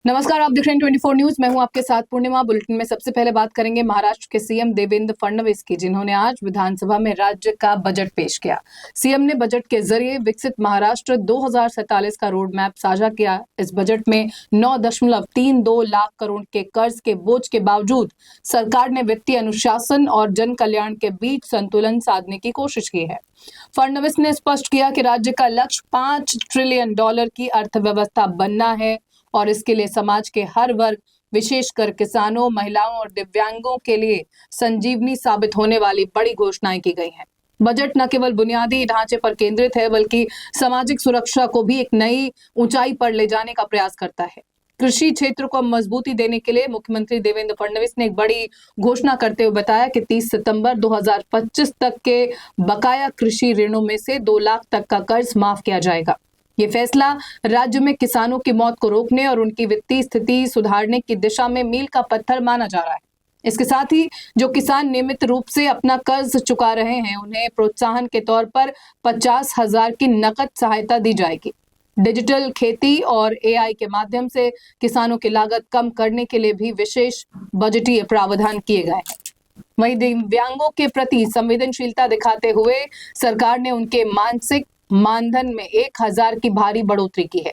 नमस्कार, आप देख रहे हैं 24 न्यूज। मैं हूं आपके साथ पूर्णिमा। बुलेटिन में सबसे पहले बात करेंगे महाराष्ट्र के सीएम देवेंद्र फडणवीस की, जिन्होंने आज विधानसभा में राज्य का बजट पेश किया। सीएम ने बजट के जरिए विकसित महाराष्ट्र 2047 का रोड मैप साझा किया। इस बजट में 9.32 लाख करोड़ के कर्ज के बोझ के बावजूद सरकार ने वित्तीय अनुशासन और जन कल्याण के बीच संतुलन साधने की कोशिश की है। फडणवीस ने स्पष्ट किया कि राज्य का लक्ष्य $5 ट्रिलियन की अर्थव्यवस्था बनना है और इसके लिए समाज के हर वर्ग, विशेषकर किसानों, महिलाओं और दिव्यांगों के लिए संजीवनी साबित होने वाली बड़ी घोषणाएं की गई हैं। बजट न केवल बुनियादी ढांचे पर केंद्रित है, बल्कि सामाजिक सुरक्षा को भी एक नई ऊंचाई पर ले जाने का प्रयास करता है। कृषि क्षेत्र को मजबूती देने के लिए मुख्यमंत्री देवेंद्र फडणवीस ने एक बड़ी घोषणा करते हुए बताया कि 30 सितंबर 2025 तक के बकाया कृषि ऋणों में से 2 लाख तक का कर्ज माफ किया जाएगा। ये फैसला राज्य में किसानों की मौत को रोकने और उनकी वित्तीय स्थिति सुधारने की दिशा में मील का पत्थर माना जा रहा है। इसके साथ ही जो किसान नियमित रूप से अपना कर्ज चुका रहे हैं, उन्हें प्रोत्साहन के तौर पर 50,000 की नकद सहायता दी जाएगी। डिजिटल खेती और एआई के माध्यम से किसानों की लागत कम करने के लिए भी विशेष बजटीय प्रावधान किए गए हैं। वहीं दिव्यांगों के प्रति संवेदनशीलता दिखाते हुए सरकार ने उनके मानसिक मानधन में 1,000 की भारी बढ़ोतरी की है।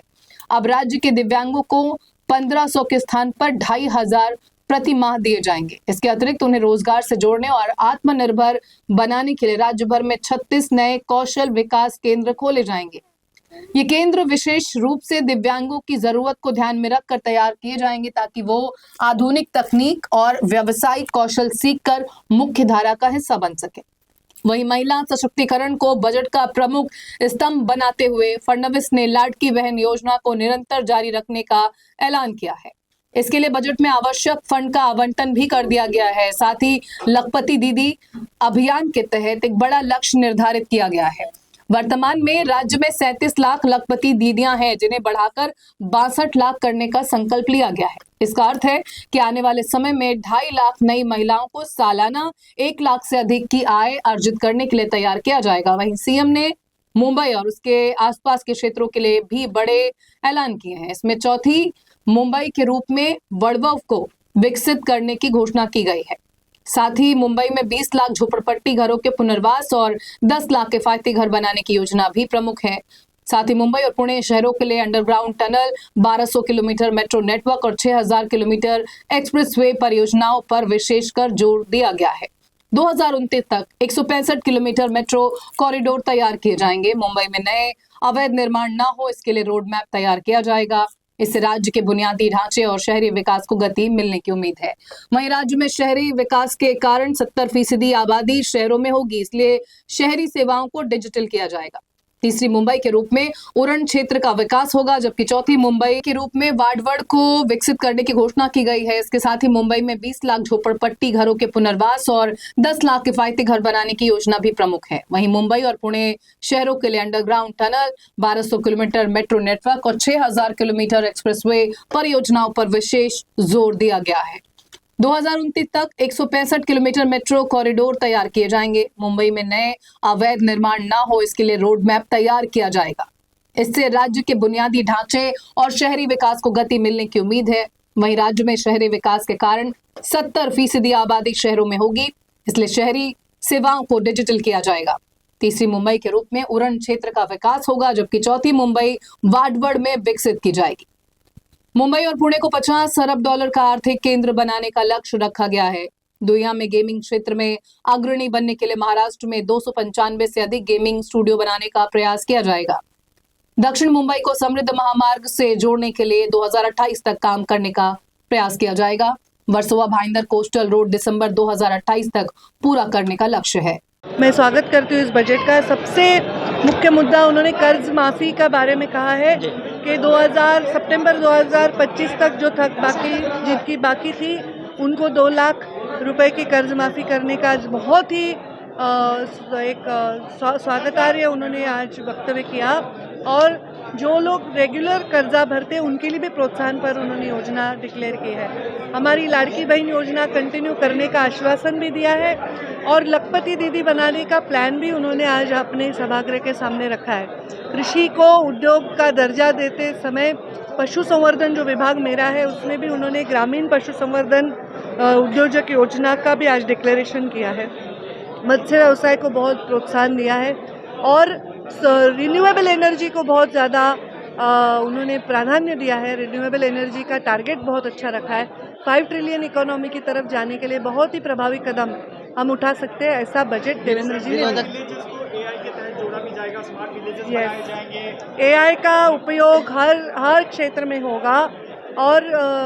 अब राज्य के दिव्यांगों को 1,500 के स्थान पर 2,500 प्रति माह दिए जाएंगे। इसके अतिरिक्त उन्हें रोजगार से जोड़ने और आत्मनिर्भर बनाने के लिए राज्य भर में 36 नए कौशल विकास केंद्र खोले जाएंगे। ये केंद्र विशेष रूप से दिव्यांगों की जरूरत को ध्यान में रखकर तैयार किए जाएंगे, ताकि वो आधुनिक तकनीक और व्यावसायिक कौशल सीखकर मुख्य धारा का हिस्सा बन सके। वहीं महिला सशक्तिकरण को बजट का प्रमुख स्तंभ बनाते हुए फडणवीस ने लाडकी बहन योजना को निरंतर जारी रखने का ऐलान किया है। इसके लिए बजट में आवश्यक फंड का आवंटन भी कर दिया गया है। साथ ही लखपति दीदी अभियान के तहत एक बड़ा लक्ष्य निर्धारित किया गया है। वर्तमान में राज्य में 37 लाख लखपति दीदियां हैं, जिन्हें बढ़ाकर 62 लाख करने का संकल्प लिया गया है। इसका अर्थ है कि आने वाले समय में 2.5 लाख नई महिलाओं को सालाना 1 लाख से अधिक की आय अर्जित करने के लिए तैयार किया जाएगा। वहीं सीएम ने मुंबई और उसके आसपास के क्षेत्रों के लिए भी बड़े ऐलान किए हैं। इसमें चौथी मुंबई के रूप में वडवव को विकसित करने की घोषणा की गई है। साथ ही मुंबई में 20 लाख झोपड़पट्टी घरों के पुनर्वास और 10 लाख किफायती घर बनाने की योजना भी प्रमुख है। साथ ही मुंबई और पुणे शहरों के लिए underground tunnel, 1200 kilometre metro network और 6,000 किलोमीटर एक्सप्रेसवे परियोजनाओं पर विशेषकर जोर दिया गया है। 2029 तक 165 किलोमीटर मेट्रो कॉरिडोर तैयार किए जाएंगे। मुंबई में नए अवैध निर्माण न हो, इसके लिए रोड मैप तैयार किया जाएगा। इससे राज्य के बुनियादी ढांचे और शहरी विकास को गति मिलने की उम्मीद है। वहीं राज्य में शहरी विकास के कारण 70% आबादी शहरों में होगी, इसलिए शहरी सेवाओं को डिजिटल किया जाएगा। तीसरी मुंबई के रूप में उरण क्षेत्र का विकास होगा, जबकि चौथी मुंबई के रूप में वाडवड को विकसित करने की घोषणा की गई है। इसके साथ ही मुंबई में 20 लाख झोपड़पट्टी घरों के पुनर्वास और 10 लाख किफायती घर बनाने की योजना भी प्रमुख है। वहीं मुंबई और पुणे शहरों के लिए underground tunnel, 1200 kilometre metro network और 6,000 किलोमीटर एक्सप्रेसवे परियोजनाओं पर विशेष जोर दिया गया है। 2029 तक 165 किलोमीटर मेट्रो कॉरिडोर तैयार किए जाएंगे। मुंबई में नए अवैध निर्माण ना हो, इसके लिए रोड मैप तैयार किया जाएगा। इससे राज्य के बुनियादी ढांचे और शहरी विकास को गति मिलने की उम्मीद है। वहीं राज्य में शहरी विकास के कारण 70% आबादी शहरों में होगी, इसलिए शहरी सेवाओं को डिजिटल किया जाएगा। तीसरी मुंबई के रूप में उरण क्षेत्र का विकास होगा, जबकि चौथी मुंबई वाडवड में विकसित की जाएगी। मुंबई और पुणे को $50 अरब का आर्थिक केंद्र बनाने का लक्ष्य रखा गया है। दुनिया में गेमिंग क्षेत्र में अग्रणी बनने के लिए महाराष्ट्र में 295 से अधिक गेमिंग स्टूडियो बनाने का प्रयास किया जाएगा। दक्षिण मुंबई को समृद्ध महामार्ग से जोड़ने के लिए 2028 तक काम करने का प्रयास किया जाएगा। वर्सोवा भाईंदर कोस्टल रोड दिसंबर 2028 तक पूरा करने का लक्ष्य है। मैं स्वागत करती हूँ इस बजट का। सबसे मुख्य मुद्दा उन्होंने कर्ज माफ़ी का बारे में कहा है कि सितंबर 2025 तक जो जिनकी बाकी थी उनको 2 लाख रुपए की कर्ज माफ़ी करने का आज बहुत ही स्वागतार्ह उन्होंने आज वक्तव्य किया। और जो लोग रेगुलर कर्जा भरते हैं उनके लिए भी प्रोत्साहन पर उन्होंने योजना डिक्लेयर की है। हमारी लाडकी बहन योजना कंटिन्यू करने का आश्वासन भी दिया है और लखपति दीदी बनाने का प्लान भी उन्होंने आज अपने सभागृह के सामने रखा है। कृषि को उद्योग का दर्जा देते समय पशु संवर्धन जो विभाग मेरा है उसमें भी उन्होंने ग्रामीण पशु संवर्धन उद्योजक योजना का भी आज डिक्लेरेशन किया है। मत्स्य व्यवसाय को बहुत प्रोत्साहन दिया है और रिन्यूएबल एनर्जी को बहुत ज़्यादा उन्होंने प्राधान्य दिया है। रिन्यूएबल एनर्जी का टारगेट बहुत अच्छा रखा है। 5 ट्रिलियन इकोनॉमी की तरफ जाने के लिए बहुत ही प्रभावी कदम हम उठा सकते हैं, ऐसा बजट देवेंद्र जी ने AI का उपयोग हर क्षेत्र में होगा और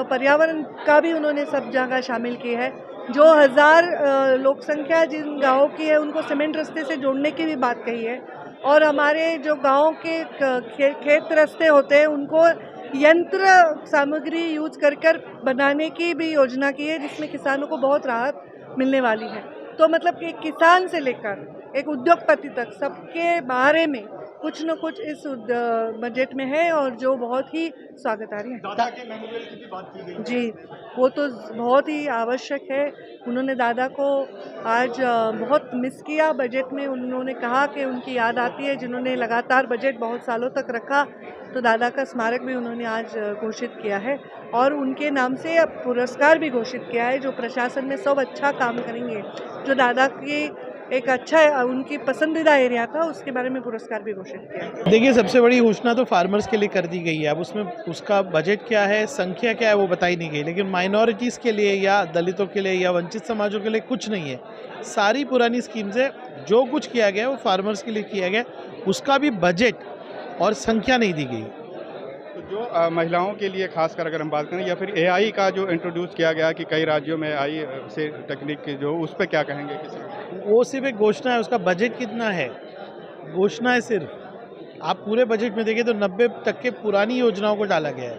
पर्यावरण का भी उन्होंने सब जगह शामिल की है। जो 1000 लोक संख्या जिन गाँवों की है उनको सीमेंट रास्ते से जोड़ने की भी बात कही है और हमारे जो गाँव के खेत रास्ते होते हैं उनको यंत्र सामग्री यूज कर बनाने की भी योजना की है, जिसमें किसानों को बहुत राहत मिलने वाली है। तो मतलब कि किसान से लेकर एक उद्योगपति तक सबके बारे में कुछ न कुछ इस बजट में है और जो बहुत ही स्वागतार्ह है। दादा के मेमोरियल की भी बात की गई जी, वो तो बहुत ही आवश्यक है। उन्होंने दादा को आज बहुत मिस किया बजट में। उन्होंने कहा कि उनकी याद आती है जिन्होंने लगातार बजट बहुत सालों तक रखा, तो दादा का स्मारक भी उन्होंने आज घोषित किया है और उनके नाम से अब पुरस्कार भी घोषित किया है। जो प्रशासन में सब अच्छा काम करेंगे, जो दादा की एक अच्छा उनकी पसंदीदा एरिया था, उसके बारे में पुरस्कार भी घोषित किया है। देखिए, सबसे बड़ी घोषणा तो फार्मर्स के लिए कर दी गई है। अब उसमें उसका बजट क्या है, संख्या क्या है, वो बताई नहीं गई, लेकिन माइनॉरिटीज़ के लिए या दलितों के लिए या वंचित समाजों के लिए कुछ नहीं है। सारी पुरानी स्कीम्स है, जो कुछ किया गया वो फार्मर्स के लिए किया गया, उसका भी बजट और संख्या नहीं दी गई। तो जो महिलाओं के लिए खासकर अगर हम बात करें या फिर AI का जो इंट्रोड्यूस किया गया कि कई राज्यों में AI से टेक्निक की जो, उस पर क्या कहेंगे? वो सिर्फ एक घोषणा है, उसका बजट कितना है, घोषणा है सिर्फ। आप पूरे बजट में देखिए तो 90 तक के पुरानी योजनाओं को डाला गया है।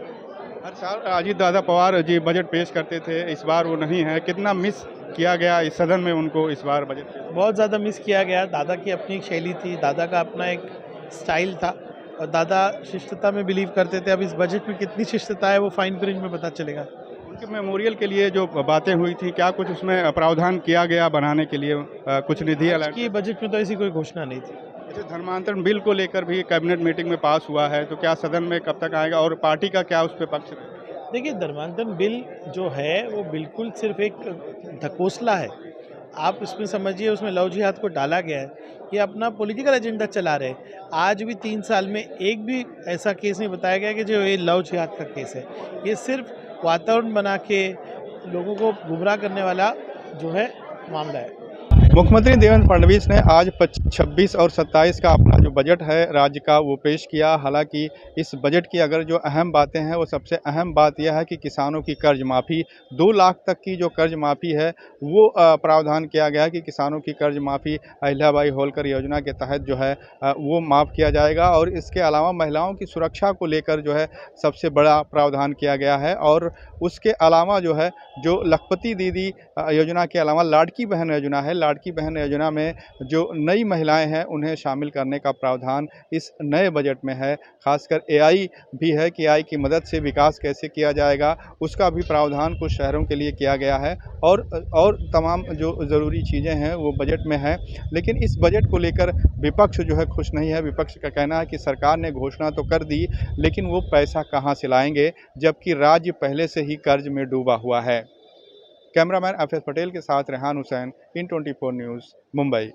हर साल अजीत दादा पवार जी बजट पेश करते थे, इस बार वो नहीं है। कितना मिस किया गया इस सदन में उनको इस बार बजट? बहुत ज़्यादा मिस किया गया। दादा की अपनी एक शैली थी, दादा का अपना एक स्टाइल था और दादा शिष्टता में बिलीव करते थे। अब इस बजट में कितनी शिष्टता है वो फाइन प्रिंट में पता चलेगा। उनके मेमोरियल के लिए जो बातें हुई थी, क्या कुछ उसमें प्रावधान किया गया बनाने के लिए? कुछ निधि अलग की बजट में तो ऐसी कोई घोषणा नहीं थी। अच्छा, धर्मांतरण बिल को लेकर भी कैबिनेट मीटिंग में पास हुआ है, तो क्या सदन में कब तक आएगा और पार्टी का क्या उस पर पक्ष है? देखिए, धर्मांतरण बिल जो है वो बिल्कुल सिर्फ एक ढकोसला है। आप इसमें समझिए, उसमें लव जिहाद को डाला गया है, ये अपना पॉलिटिकल एजेंडा चला रहे हैं। आज भी 3 साल में एक भी ऐसा केस नहीं बताया गया कि जो ये लव जिहाद का केस है। ये सिर्फ वातावरण बना के लोगों को गुमराह करने वाला जो है मामला है। मुख्यमंत्री देवेंद्र फडणवीस ने आज 26 और 27 का अपना जो बजट है राज्य का वो पेश किया। हालांकि इस बजट की अगर जो अहम बातें हैं, वो सबसे अहम बात यह है कि किसानों की कर्ज माफ़ी, 2 लाख तक की जो कर्ज माफ़ी है वो प्रावधान किया गया है कि किसानों की कर्ज माफ़ी अहिल्याबाई होलकर योजना के तहत जो है वो माफ़ किया जाएगा। और इसके अलावा महिलाओं की सुरक्षा को लेकर जो है सबसे बड़ा प्रावधान किया गया है। और उसके अलावा जो है जो लखपति दीदी योजना के अलावा लाड़की बहन योजना है, लाड़की बहन योजना में जो नई महिलाएं हैं उन्हें शामिल करने का प्रावधान इस नए बजट में है। खासकर AI भी है कि AI की मदद से विकास कैसे किया जाएगा, उसका भी प्रावधान कुछ शहरों के लिए किया गया है। और तमाम जो ज़रूरी चीज़ें हैं वो बजट में हैं। लेकिन इस बजट को लेकर विपक्ष जो है खुश नहीं है। विपक्ष का कहना है कि सरकार ने घोषणा तो कर दी, लेकिन वो पैसा कहाँ से लाएंगे, जबकि राज्य पहले से ही कर्ज में डूबा हुआ है। कैमरामैन FS पटेल के साथ रेहान हुसैन, IN24 न्यूज़, मुंबई।